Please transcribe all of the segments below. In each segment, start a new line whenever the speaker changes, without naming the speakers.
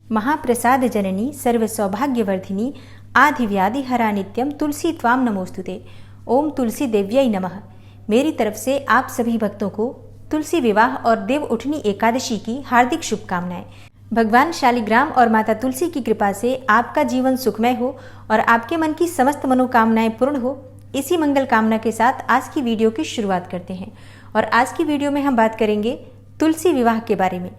महाप्रसाद जननी सर्व सौभाग्यवर्धिनी आधिव्याधि हरा नित्यम तुलसी त्वाम नमोस्तुते। ओम तुलसी देव्यै नमः। मेरी तरफ से आप सभी भक्तों को तुलसी विवाह और देव उठनी एकादशी की हार्दिक शुभकामनाएं। भगवान शालिग्राम और माता तुलसी की कृपा से आपका जीवन सुखमय हो और आपके मन की समस्त मनोकामनाएं पूर्ण हो, इसी मंगल कामना के साथ आज की वीडियो की शुरुआत करते हैं। और आज की वीडियो में हम बात करेंगे तुलसी विवाह के बारे में।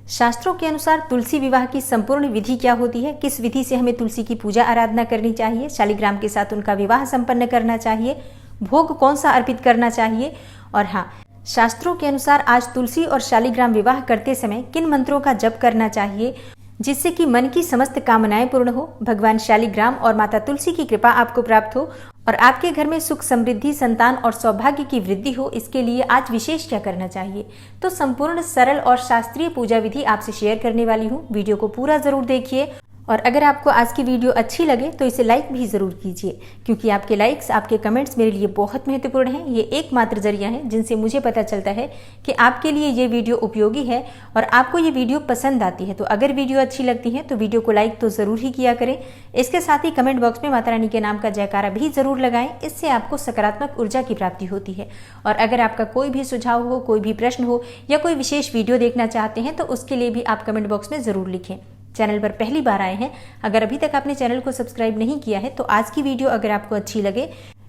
शास्त्रों के अनुसार तुलसी विवाह की संपूर्ण विधि क्या होती है, किस विधि से हमें तुलसी की पूजा आराधना करनी चाहिए, शालिग्राम के साथ उनका विवाह संपन्न करना चाहिए, भोग कौन सा अर्पित करना चाहिए, और हाँ, शास्त्रों के अनुसार आज तुलसी और शालिग्राम विवाह करते समय किन मंत्रों का जप करना चाहिए जिससे कि मन की समस्त कामनाएं पूर्ण हो, भगवान शालिग्राम और माता तुलसी की कृपा आपको प्राप्त हो और आपके घर में सुख समृद्धि, संतान और सौभाग्य की वृद्धि हो, इसके लिए आज विशेष क्या करना चाहिए। तो संपूर्ण सरल और शास्त्रीय पूजा विधि आपसे शेयर करने वाली हूँ। वीडियो को पूरा जरूर देखिए और अगर आपको आज की वीडियो अच्छी लगे तो इसे लाइक भी ज़रूर कीजिए, क्योंकि आपके लाइक्स, आपके कमेंट्स मेरे लिए बहुत महत्वपूर्ण हैं। ये एकमात्र जरिया है जिनसे मुझे पता चलता है कि आपके लिए ये वीडियो उपयोगी है और आपको ये वीडियो पसंद आती है। तो अगर वीडियो अच्छी लगती है तो वीडियो को लाइक तो ज़रूर ही किया करें। इसके साथ ही कमेंट बॉक्स में माता रानी के नाम का जयकारा भी ज़रूर लगाएं, इससे आपको सकारात्मक ऊर्जा की प्राप्ति होती है। और अगर आपका कोई भी सुझाव हो, कोई भी प्रश्न हो या कोई विशेष वीडियो देखना चाहते हैं तो उसके लिए भी आप कमेंट बॉक्स में ज़रूर लिखें। चैनल पर पहली बार आए हैं, अगर अभी तक आपने चैनल को सब्सक्राइब नहीं किया है तो आज की वीडियो अगर आपको अच्छी लगे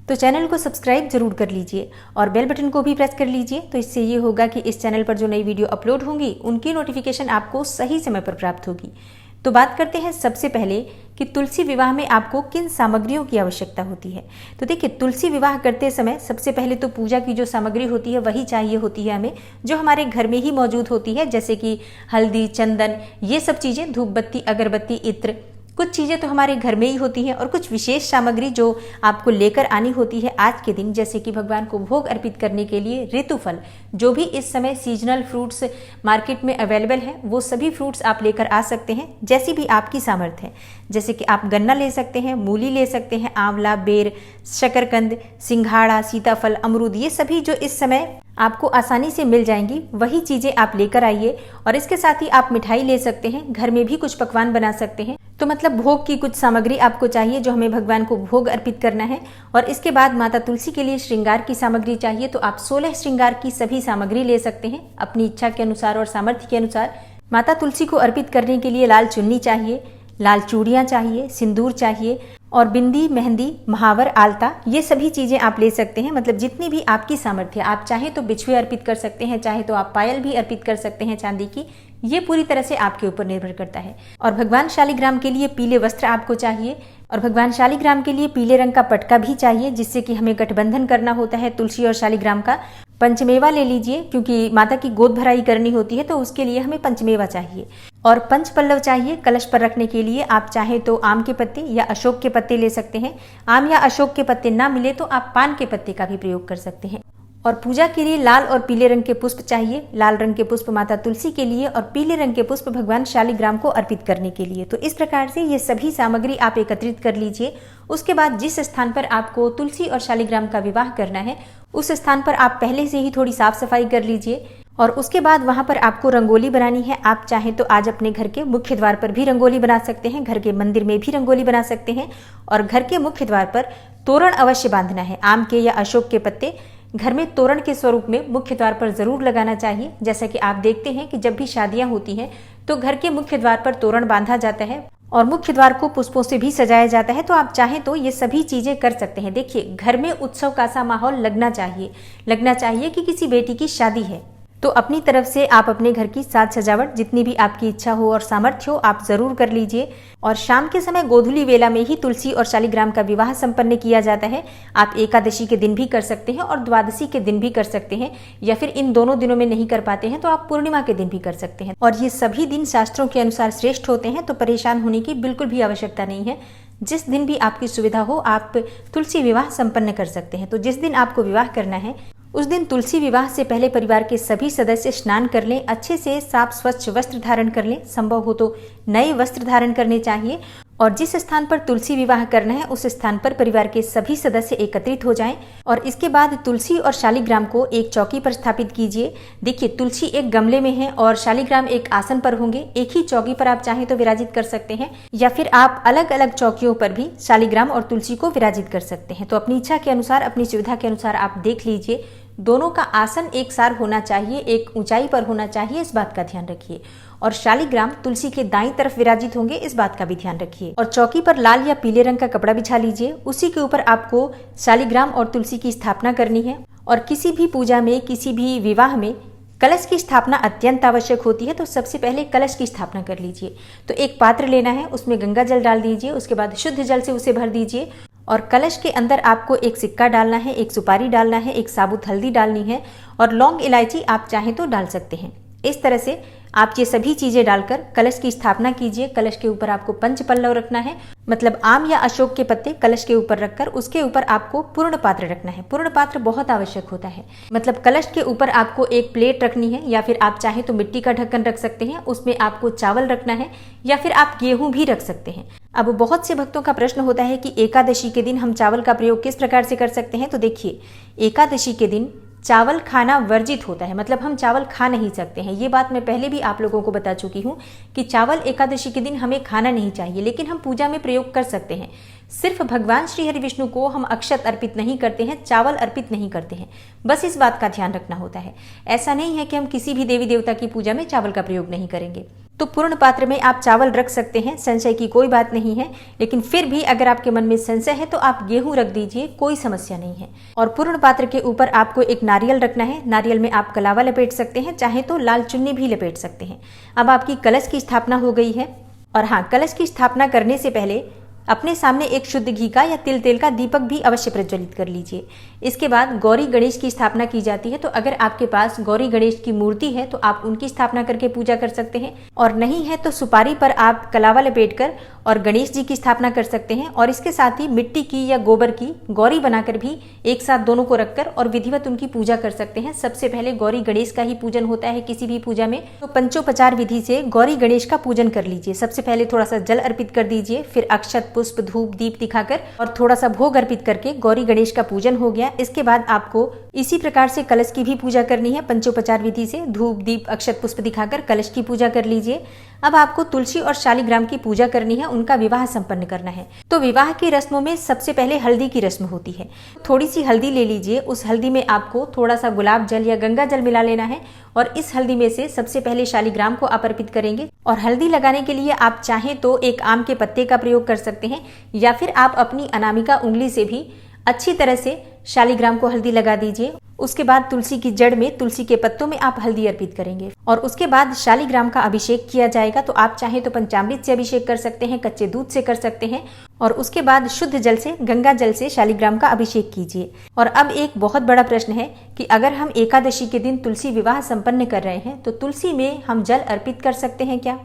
तो चैनल को सब्सक्राइब जरूर कर लीजिए और बेल बटन को भी प्रेस कर लीजिए। तो इससे ये होगा कि इस चैनल पर जो नई वीडियो अपलोड होंगी उनकी नोटिफिकेशन आपको सही समय पर प्राप्त होगी। तो बात करते हैं सबसे पहले कि तुलसी विवाह में आपको किन सामग्रियों की आवश्यकता होती है। तो देखिए, तुलसी विवाह करते समय सबसे पहले तो पूजा की जो सामग्री होती है वही चाहिए होती है हमें, जो हमारे घर में ही मौजूद होती है, जैसे कि हल्दी, चंदन, ये सब चीज़ें, धूप बत्ती, अगरबत्ती, इत्र, कुछ चीज़ें तो हमारे घर में ही होती हैं और कुछ विशेष सामग्री जो आपको लेकर आनी होती है आज के दिन, जैसे कि भगवान को भोग अर्पित करने के लिए ऋतुफल, जो भी इस समय सीजनल फ्रूट्स मार्केट में अवेलेबल हैं, वो सभी फ्रूट्स आप लेकर आ सकते हैं, जैसी भी आपकी सामर्थ्य है। जैसे कि आप गन्ना ले सकते हैं, मूली ले सकते हैं, आंवला, बेर, शकरकंद, सिंघाड़ा, सीताफल, अमरूद, ये सभी जो इस समय आपको आसानी से मिल जाएंगी वही चीज़ें आप लेकर आइए। और इसके साथ ही आप मिठाई ले सकते हैं, घर में भी कुछ पकवान बना सकते हैं। तो मतलब भोग की कुछ सामग्री आपको चाहिए जो हमें भगवान को भोग अर्पित करना है। और इसके बाद माता तुलसी के लिए श्रृंगार की सामग्री चाहिए, तो आप 16 श्रृंगार की सभी सामग्री ले सकते हैं अपनी इच्छा के अनुसार और सामर्थ्य के अनुसार। माता तुलसी को अर्पित करने के लिए लाल चुन्नी चाहिए, लाल चूड़ियाँ चाहिए, सिंदूर चाहिए और बिंदी, मेहंदी, महावर, आलता, ये सभी चीज़ें आप ले सकते हैं। मतलब जितनी भी आपकी सामर्थ्य, आप चाहे तो बिछुए अर्पित कर सकते हैं, चाहे तो आप पायल भी अर्पित कर सकते हैं चांदी की, ये पूरी तरह से आपके ऊपर निर्भर करता है। और भगवान शालिग्राम के लिए पीले वस्त्र आपको चाहिए और भगवान शालिग्राम के लिए पीले रंग का पटका भी चाहिए, जिससे कि हमें गठबंधन करना होता है तुलसी और शालिग्राम का। पंचमेवा ले लीजिए, क्योंकि माता की गोद भराई करनी होती है तो उसके लिए हमें पंचमेवा चाहिए। और पंच पल्लव चाहिए कलश पर रखने के लिए। आप चाहे तो आम के पत्ते या अशोक के पत्ते ले सकते हैं। आम या अशोक के पत्ते ना मिले तो आप पान के पत्ते का भी प्रयोग कर सकते हैं। और पूजा के लिए लाल और पीले रंग के पुष्प चाहिए। लाल रंग के पुष्प माता तुलसी के लिए और पीले रंग के पुष्प भगवान शालिग्राम को अर्पित करने के लिए। तो इस प्रकार से ये सभी सामग्री आप एकत्रित कर लीजिए। उसके बाद जिस स्थान पर आपको तुलसी और शालिग्राम का विवाह करना है उस स्थान पर आप पहले से ही थोड़ी साफ सफाई कर लीजिए। और उसके बाद वहां पर आपको रंगोली बनानी है। आप चाहें तो आज अपने घर के मुख्य द्वार पर भी रंगोली बना सकते हैं, घर के मंदिर में भी रंगोली बना सकते हैं। और घर के मुख्य द्वार पर तोरण अवश्य बांधना है। आम के या अशोक के पत्ते घर में तोरण के स्वरूप में मुख्य द्वार पर जरूर लगाना चाहिए। जैसा कि आप देखते हैं कि जब भी शादियां होती हैं तो घर के मुख्य द्वार पर तोरण बांधा जाता है और मुख्य द्वार को पुष्पों से भी सजाया जाता है। तो आप चाहें तो ये सभी चीजें कर सकते हैं। देखिए, घर में उत्सव का सा माहौल लगना चाहिए कि किसी बेटी की शादी है। तो अपनी तरफ से आप अपने घर की साज सजावट जितनी भी आपकी इच्छा हो और सामर्थ्य हो आप जरूर कर लीजिए। और शाम के समय गोधूली वेला में ही तुलसी और शालिग्राम का विवाह संपन्न किया जाता है। आप एकादशी के दिन भी कर सकते हैं और द्वादशी के दिन भी कर सकते हैं, या फिर इन दोनों दिनों में नहीं कर पाते हैं तो आप पूर्णिमा के दिन भी कर सकते हैं। और ये सभी दिन शास्त्रों के अनुसार श्रेष्ठ होते हैं, तो परेशान होने की बिल्कुल भी आवश्यकता नहीं है। जिस दिन भी आपकी सुविधा हो आप तुलसी विवाह संपन्न कर सकते हैं। तो जिस दिन आपको विवाह करना है उस दिन तुलसी विवाह से पहले परिवार के सभी सदस्य स्नान कर लें, अच्छे से साफ स्वच्छ वस्त्र धारण कर लें, संभव हो तो नए वस्त्र धारण करने चाहिए। और जिस स्थान पर तुलसी विवाह करना है उस स्थान पर परिवार के सभी सदस्य एकत्रित हो जाएं और इसके बाद तुलसी और शालिग्राम को एक चौकी पर स्थापित कीजिए। देखिए, तुलसी एक गमले में है और शालिग्राम एक आसन पर होंगे। एक ही चौकी पर आप चाहें तो विराजित कर सकते हैं या फिर आप अलग अलग चौकियों पर भी शालिग्राम और तुलसी को विराजित कर सकते हैं। तो अपनी इच्छा के अनुसार, अपनी सुविधा के अनुसार आप देख लीजिए। दोनों का आसन एक सार होना चाहिए, एक ऊंचाई पर होना चाहिए, इस बात का ध्यान रखिए। और शालिग्राम तुलसी के दाईं तरफ विराजित होंगे, इस बात का भी ध्यान रखिए। और चौकी पर लाल या पीले रंग का कपड़ा बिछा लीजिए। उसी के ऊपर आपको शालिग्राम और तुलसी की स्थापना करनी है। और किसी भी पूजा में, किसी भी विवाह में कलश की स्थापना अत्यंत आवश्यक होती है। तो सबसे पहले कलश की स्थापना कर लीजिए। तो एक पात्र लेना है, उसमें गंगा जल डाल दीजिए, उसके बाद शुद्ध जल से उसे भर दीजिए और कलश के अंदर आपको एक सिक्का डालना है, एक सुपारी डालना है, एक साबुत हल्दी डालनी है और लौंग इलायची आप चाहें तो डाल सकते हैं। इस तरह से आप ये सभी चीजें डालकर कलश की स्थापना कीजिए। कलश के ऊपर आपको पंच पल्लव रखना है, मतलब आम या अशोक के पत्ते कलश के ऊपर रखकर उसके ऊपर आपको पूर्ण पात्र रखना है। पूर्ण पात्र बहुत आवश्यक होता है, मतलब कलश के ऊपर आपको एक प्लेट रखनी है या फिर आप चाहें तो मिट्टी का ढक्कन रख सकते हैं, उसमें आपको चावल रखना है या फिर आप गेहूं भी रख सकते हैं। अब बहुत से भक्तों का प्रश्न होता है कि एकादशी के दिन हम चावल का प्रयोग किस प्रकार से कर सकते हैं। तो देखिए, एकादशी के दिन चावल खाना वर्जित होता है, मतलब हम चावल खा नहीं सकते हैं। ये बात मैं पहले भी आप लोगों को बता चुकी हूँ कि चावल एकादशी के दिन हमें खाना नहीं चाहिए, लेकिन हम पूजा में प्रयोग कर सकते हैं। सिर्फ भगवान श्री हरि विष्णु को हम अक्षत अर्पित नहीं करते हैं, चावल अर्पित नहीं करते हैं, बस इस बात का ध्यान रखना होता है। ऐसा नहीं है कि हम किसी भी देवी देवता की पूजा में चावल का प्रयोग नहीं करेंगे। तो पूर्ण पात्र में आप चावल रख सकते हैं, संशय की कोई बात नहीं है। लेकिन फिर भी अगर आपके मन में संशय है तो आप गेहूं रख दीजिए, कोई समस्या नहीं है। और पूर्ण पात्र के ऊपर आपको एक नारियल रखना है। नारियल में आप कलावा लपेट सकते हैं, चाहे तो लाल चुन्नी भी लपेट सकते हैं। अब आपकी कलश की स्थापना हो गई है। और हाँ, कलश की स्थापना करने से पहले अपने सामने एक शुद्ध घी का या तिल तेल का दीपक भी अवश्य प्रज्वलित कर लीजिए। इसके बाद गौरी गणेश की स्थापना की जाती है। तो अगर आपके पास गौरी गणेश की मूर्ति है तो आप उनकी स्थापना करके पूजा कर सकते हैं, और नहीं है तो सुपारी पर आप कलावा लपेटकर और गणेश जी की स्थापना कर सकते हैं। और इसके साथ ही मिट्टी की या गोबर की गौरी बनाकर भी एक साथ दोनों को रखकर और विधिवत उनकी पूजा कर सकते हैं। सबसे पहले गौरी गणेश का ही पूजन होता है किसी भी पूजा में, तो पंचोपचार विधि से गौरी गणेश का पूजन कर लीजिए। सबसे पहले थोड़ा सा जल अर्पित कर दीजिए, फिर अक्षत पुष्प धूप दीप दिखाकर और थोड़ा सा भोग अर्पित करके गौरी गणेश का पूजन हो गया। इसके बाद आपको इसी प्रकार से कलश की भी पूजा करनी है। पंचोपचार विधि से धूप दीप अक्षत पुष्प दिखाकर कलश की पूजा कर लीजिए। अब आपको तुलसी और शालिग्राम की पूजा करनी है, उनका विवाह संपन्न करना है। तो विवाह की रस्मों में सबसे पहले हल्दी की रस्म होती है। थोड़ी सी हल्दी ले लीजिए, उस हल्दी में आपको थोड़ा सा गुलाब जल या गंगा जल मिला लेना है और इस हल्दी में से सबसे पहले शालिग्राम को आप अर्पित करेंगे। और हल्दी लगाने के लिए आप चाहें तो एक आम के पत्ते का प्रयोग कर सकते हैं या फिर आप अपनी अनामिका उंगली से भी अच्छी तरह से शालिग्राम को हल्दी लगा दीजिए। उसके बाद तुलसी की जड़ में, तुलसी के पत्तों में आप हल्दी अर्पित करेंगे और उसके बाद शालिग्राम का अभिषेक किया जाएगा। तो आप चाहें तो पंचामृत से अभिषेक कर सकते हैं, कच्चे दूध से कर सकते हैं और उसके बाद शुद्ध जल से, गंगा जल से शालिग्राम का अभिषेक कीजिए। और अब एक बहुत बड़ा प्रश्न है कि अगर हम एकादशी के दिन तुलसी विवाह संपन्न कर रहे हैं तो तुलसी में हम जल अर्पित कर सकते हैं क्या?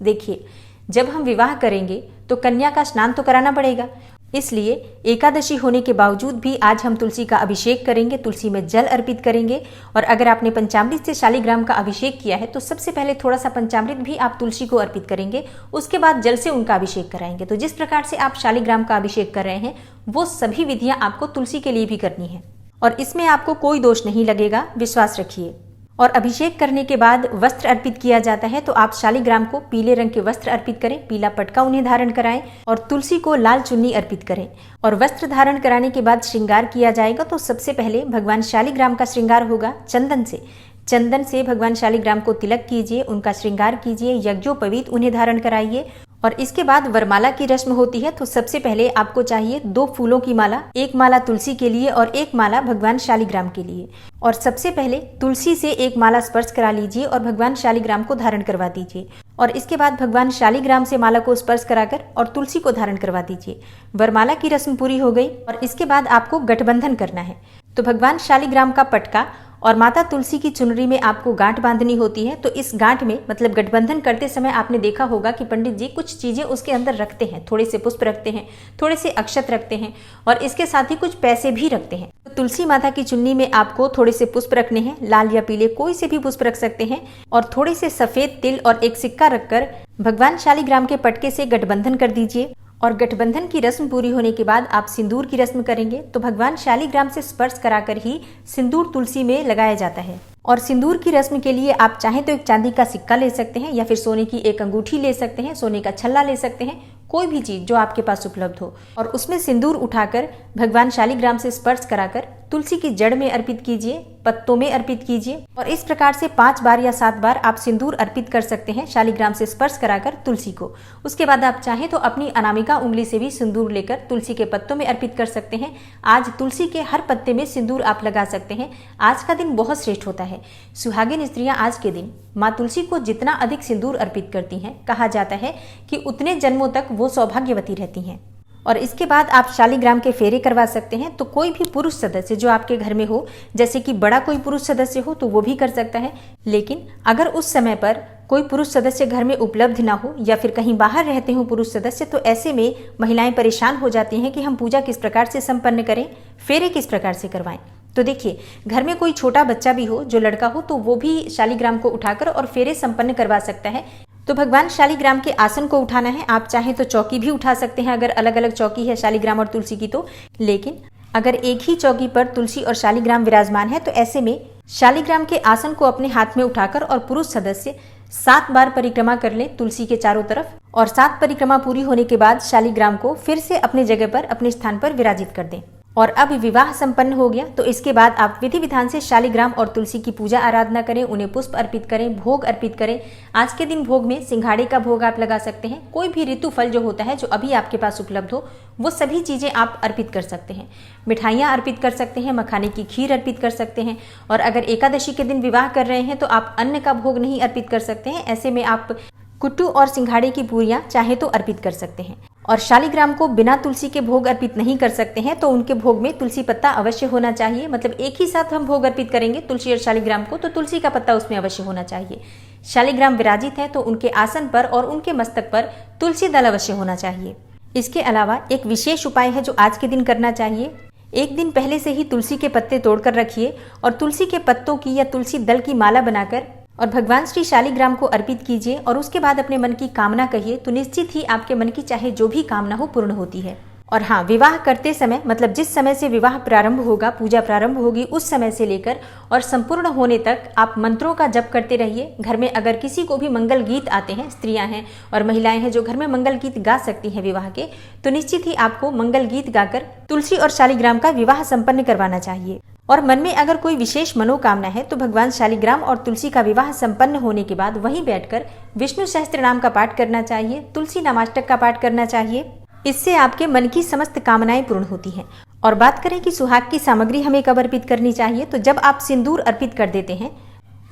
देखिए, जब हम विवाह करेंगे तो कन्या का स्नान तो कराना पड़ेगा, इसलिए एकादशी होने के बावजूद भी आज हम तुलसी का अभिषेक करेंगे, तुलसी में जल अर्पित करेंगे। और अगर आपने पंचामृत से शालिग्राम का अभिषेक किया है तो सबसे पहले थोड़ा सा पंचामृत भी आप तुलसी को अर्पित करेंगे, उसके बाद जल से उनका अभिषेक कराएंगे। तो जिस प्रकार से आप शालिग्राम का अभिषेक कर रहे हैं वो सभी विधियां आपको तुलसी के लिए भी करनी है और इसमें आपको कोई दोष नहीं लगेगा, विश्वास रखिए। और अभिषेक करने के बाद वस्त्र अर्पित किया जाता है। तो आप शालिग्राम को पीले रंग के वस्त्र अर्पित करें, पीला पटका उन्हें धारण कराएं और तुलसी को लाल चुन्नी अर्पित करें। और वस्त्र धारण कराने के बाद श्रृंगार किया जाएगा। तो सबसे पहले भगवान शालिग्राम का श्रृंगार होगा चंदन से। चंदन से भगवान शालिग्राम को तिलक कीजिए, उनका श्रृंगार कीजिए, यज्ञोपवीत उन्हें धारण कराइए। और इसके बाद वरमाला की रस्म होती है। तो सबसे पहले आपको चाहिए 2 फूलों की माला, एक माला तुलसी के लिए और एक माला भगवान शालिग्राम के लिए। और सबसे पहले तुलसी से एक माला स्पर्श करा लीजिए और भगवान शालिग्राम को धारण करवा दीजिए। और इसके बाद भगवान शालिग्राम से माला को स्पर्श कराकर और तुलसी को धारण करवा दीजिए। वरमाला की रस्म पूरी हो गई और इसके बाद आपको गठबंधन करना है। तो भगवान शालिग्राम का पटका और माता तुलसी की चुनरी में आपको गांठ बांधनी होती है। तो इस गांठ में मतलब गठबंधन करते समय आपने देखा होगा कि पंडित जी कुछ चीजें उसके अंदर रखते हैं, थोड़े से पुष्प रखते हैं, थोड़े से अक्षत रखते हैं और इसके साथ ही कुछ पैसे भी रखते हैं। तो तुलसी माता की चुन्नी में आपको थोड़े से पुष्प रखने हैं, लाल या पीले कोई से भी पुष्प रख सकते हैं और थोड़े से सफेद तिल और एक सिक्का रखकर भगवान शालिग्राम के पटके से गठबंधन कर दीजिए। और गठबंधन की रस्म पूरी होने के बाद आप सिंदूर की रस्म करेंगे। तो भगवान शालिग्राम से स्पर्श कराकर ही सिंदूर तुलसी में लगाया जाता है। और सिंदूर की रस्म के लिए आप चाहें तो एक चांदी का सिक्का ले सकते हैं या फिर सोने की एक अंगूठी ले सकते हैं, सोने का छल्ला ले सकते हैं, कोई भी चीज जो आपके पास उपलब्ध हो और उसमें सिंदूर उठाकर भगवान शालिग्राम से स्पर्श कराकर तुलसी की जड़ में अर्पित कीजिए, पत्तों में अर्पित कीजिए। और इस प्रकार से 5 बार या 7 बार आप सिंदूर अर्पित कर सकते हैं शालिग्राम से स्पर्श कराकर तुलसी को। उसके बाद आप चाहें तो अपनी अनामिका उंगली से भी सिंदूर लेकर तुलसी के पत्तों में अर्पित कर सकते हैं। आज तुलसी के हर पत्ते में सिंदूर आप लगा सकते हैं। आज का दिन बहुत श्रेष्ठ होता है। सुहागिन स्त्रियां आज के दिन माँ तुलसी को जितना अधिक सिंदूर अर्पित करती हैं, कहा जाता है कि उतने जन्मों तक वो सौभाग्यवती रहती हैं। और इसके बाद आप शालिग्राम के फेरे करवा सकते हैं। तो कोई भी पुरुष सदस्य जो आपके घर में हो, जैसे कि बड़ा कोई पुरुष सदस्य हो तो वो भी कर सकता है। लेकिन अगर उस समय पर कोई पुरुष सदस्य घर में उपलब्ध ना हो या फिर कहीं बाहर रहते हो पुरुष सदस्य, तो ऐसे में महिलाएं परेशान हो जाती हैं कि हम पूजा किस प्रकार से संपन्न करें, फेरे किस प्रकार से करवाएं। तो देखिए, घर में कोई छोटा बच्चा भी हो जो लड़का हो तो वो भी शालिग्राम को उठाकर और फेरे संपन्न करवा सकता है। तो भगवान शालिग्राम के आसन को उठाना है। आप चाहें तो चौकी भी उठा सकते हैं अगर अलग अलग चौकी है शालिग्राम और तुलसी की तो। लेकिन अगर एक ही चौकी पर तुलसी और शालिग्राम विराजमान है तो ऐसे में शालिग्राम के आसन को अपने हाथ में उठाकर और पुरुष सदस्य 7 बार परिक्रमा कर ले तुलसी के चारों तरफ। और 7 परिक्रमा पूरी होने के बाद शालिग्राम को फिर से अपने जगह पर, अपने स्थान पर विराजित कर दें। और अब विवाह संपन्न हो गया तो इसके बाद आप विधि विधान से शालिग्राम और तुलसी की पूजा आराधना करें, उन्हें पुष्प अर्पित करें, भोग अर्पित करें। आज के दिन भोग में सिंघाड़े का भोग आप लगा सकते हैं। कोई भी ऋतु फल जो होता है, जो अभी आपके पास उपलब्ध हो, वो सभी चीजें आप अर्पित कर सकते हैं। मिठाइयाँ अर्पित कर सकते हैं, मखाने की खीर अर्पित कर सकते हैं। और अगर एकादशी के दिन विवाह कर रहे हैं तो आप अन्न का भोग नहीं अर्पित कर सकते हैं। ऐसे में आप कुट्टू और सिंघाड़े की पूरियां चाहे तो अर्पित कर सकते हैं। और शालिग्राम को बिना तुलसी के भोग अर्पित नहीं कर सकते हैं, तो उनके भोग में तुलसी पत्ता अवश्य होना चाहिए। मतलब एक ही साथ हम भोग अर्पित करेंगे तुलसी और शालिग्राम को, तो तुलसी का पत्ता उसमें अवश्य होना चाहिए। शालिग्राम विराजित है तो उनके आसन पर और उनके मस्तक पर तुलसी दल अवश्य होना चाहिए। इसके अलावा एक विशेष उपाय है जो आज के दिन करना चाहिए। एक दिन पहले से ही तुलसी के पत्ते तोड़कर रखिए और तुलसी के पत्तों की या तुलसी दल की माला बनाकर और भगवान श्री शालिग्राम को अर्पित कीजिए। और उसके बाद अपने मन की कामना कहिए, तो निश्चित ही आपके मन की चाहे जो भी कामना हो पूर्ण होती है। और हाँ, विवाह करते समय मतलब जिस समय से विवाह प्रारंभ होगा, पूजा प्रारंभ होगी, उस समय से लेकर और संपूर्ण होने तक आप मंत्रों का जप करते रहिए। घर में अगर किसी को भी मंगल गीत आते हैं, स्त्रियां हैं और महिलाएं हैं जो घर में मंगल गीत गा सकती हैं विवाह के, तो निश्चित ही आपको मंगल गीत गाकर तुलसी और शालिग्राम का विवाह संपन्न करवाना चाहिए। और मन में अगर कोई विशेष मनोकामना है तो भगवान शालिग्राम और तुलसी का विवाह संपन्न होने के बाद वहीं बैठकर विष्णु सहस्त्र नाम का पाठ करना चाहिए, तुलसी नामाष्टक का पाठ करना चाहिए। इससे आपके मन की समस्त कामनाएं पूर्ण होती हैं। और बात करें कि सुहाग की सामग्री हमें कब अर्पित करनी चाहिए, तो जब आप सिंदूर अर्पित कर देते हैं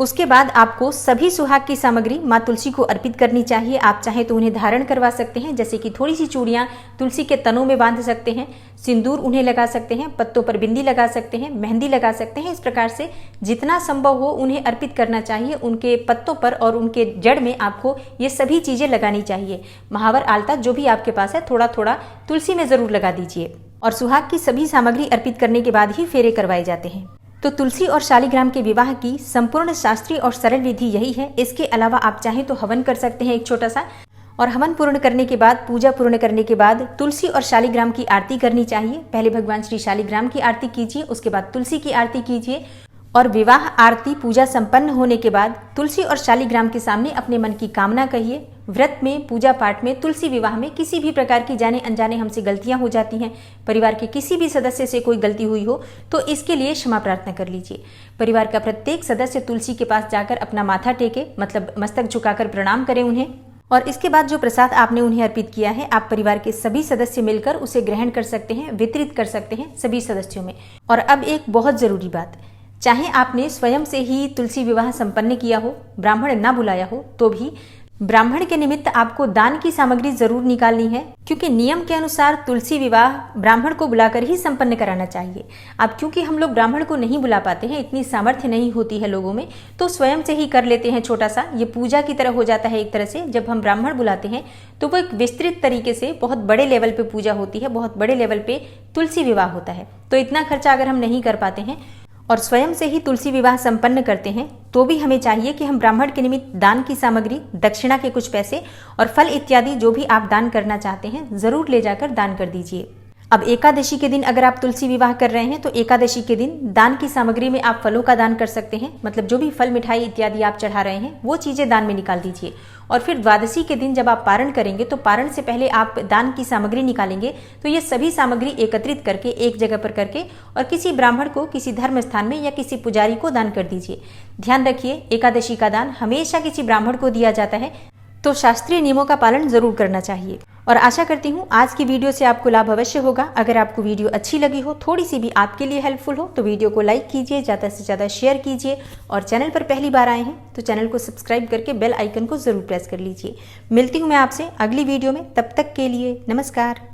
उसके बाद आपको सभी सुहाग की सामग्री माँ तुलसी को अर्पित करनी चाहिए। आप चाहे तो उन्हें धारण करवा सकते हैं, जैसे कि थोड़ी सी चूड़ियाँ तुलसी के तनों में बांध सकते हैं, सिंदूर उन्हें लगा सकते हैं, पत्तों पर बिंदी लगा सकते हैं, मेहंदी लगा सकते हैं। इस प्रकार से जितना संभव हो उन्हें अर्पित करना चाहिए। उनके पत्तों पर और उनके जड़ में आपको ये सभी चीजें लगानी चाहिए। महावर, आलता जो भी आपके पास है, थोड़ा थोड़ा तुलसी में जरूर लगा दीजिए। और सुहाग की सभी सामग्री अर्पित करने के बाद ही फेरे करवाए जाते हैं। तो तुलसी और शालिग्राम के विवाह की संपूर्ण शास्त्रीय और सरल विधि यही है। इसके अलावा आप चाहें तो हवन कर सकते हैं एक छोटा सा। और हवन पूर्ण करने के बाद, पूजा पूर्ण करने के बाद तुलसी और शालिग्राम की आरती करनी चाहिए। पहले भगवान श्री शालिग्राम की आरती कीजिए, उसके बाद तुलसी की आरती कीजिए। और विवाह आरती पूजा संपन्न होने के बाद तुलसी और शालिग्राम के सामने अपने मन की कामना कहिए। व्रत में, पूजा पाठ में, तुलसी विवाह में किसी भी प्रकार की जाने अनजाने हमसे गलतियां हो जाती हैं, परिवार के किसी भी सदस्य से कोई गलती हुई हो तो इसके लिए क्षमा प्रार्थना कर लीजिए। परिवार का प्रत्येक सदस्य तुलसी के पास जाकर अपना माथा टेके, मतलब मस्तक झुकाकर प्रणाम करें उन्हें। और इसके बाद जो प्रसाद आपने उन्हें अर्पित किया है, आप परिवार के सभी सदस्य मिलकर उसे ग्रहण कर सकते हैं, वितरित कर सकते हैं सभी सदस्यों में। और अब एक बहुत जरूरी बात, चाहे आपने स्वयं से ही तुलसी विवाह संपन्न किया हो, ब्राह्मण ना बुलाया हो, तो भी ब्राह्मण के निमित्त आपको दान की सामग्री जरूर निकालनी है, क्योंकि नियम के अनुसार तुलसी विवाह ब्राह्मण को बुलाकर ही संपन्न कराना चाहिए। अब क्योंकि हम लोग ब्राह्मण को नहीं बुला पाते हैं, इतनी सामर्थ्य नहीं होती है लोगों में, तो स्वयं से ही कर लेते हैं। छोटा सा ये पूजा की तरह हो जाता है एक तरह से। जब हम ब्राह्मण बुलाते हैं तो वो एक विस्तृत तरीके से बहुत बड़े लेवल पे पूजा होती है, बहुत बड़े लेवल पे तुलसी विवाह होता है। तो इतना खर्चा अगर हम नहीं कर पाते हैं और स्वयं से ही तुलसी विवाह संपन्न करते हैं, तो भी हमें चाहिए कि हम ब्राह्मण के निमित्त दान की सामग्री, दक्षिणा के कुछ पैसे और फल इत्यादि जो भी आप दान करना चाहते हैं जरूर ले जाकर दान कर दीजिए। अब एकादशी के दिन अगर आप तुलसी विवाह कर रहे हैं तो एकादशी के दिन दान की सामग्री में आप फलों का दान कर सकते हैं। मतलब जो भी फल मिठाई इत्यादि आप चढ़ा रहे हैं वो चीजें दान में निकाल दीजिए। और फिर द्वादशी के दिन जब आप पारण करेंगे तो पारण से पहले आप दान की सामग्री निकालेंगे, तो ये सभी सामग्री एकत्रित करके एक जगह पर करके और किसी ब्राह्मण को किसी धर्म स्थान में या किसी पुजारी को दान कर दीजिए। ध्यान रखिए, एकादशी का दान हमेशा किसी ब्राह्मण को दिया जाता है, तो शास्त्रीय नियमों का पालन जरूर करना चाहिए। और आशा करती हूँ आज की वीडियो से आपको लाभ अवश्य होगा। अगर आपको वीडियो अच्छी लगी हो, थोड़ी सी भी आपके लिए हेल्पफुल हो, तो वीडियो को लाइक कीजिए, ज़्यादा से ज़्यादा शेयर कीजिए और चैनल पर पहली बार आए हैं तो चैनल को सब्सक्राइब करके बेल आइकन को ज़रूर प्रेस कर लीजिए। मिलती हूँ मैं आपसे अगली वीडियो में, तब तक के लिए नमस्कार।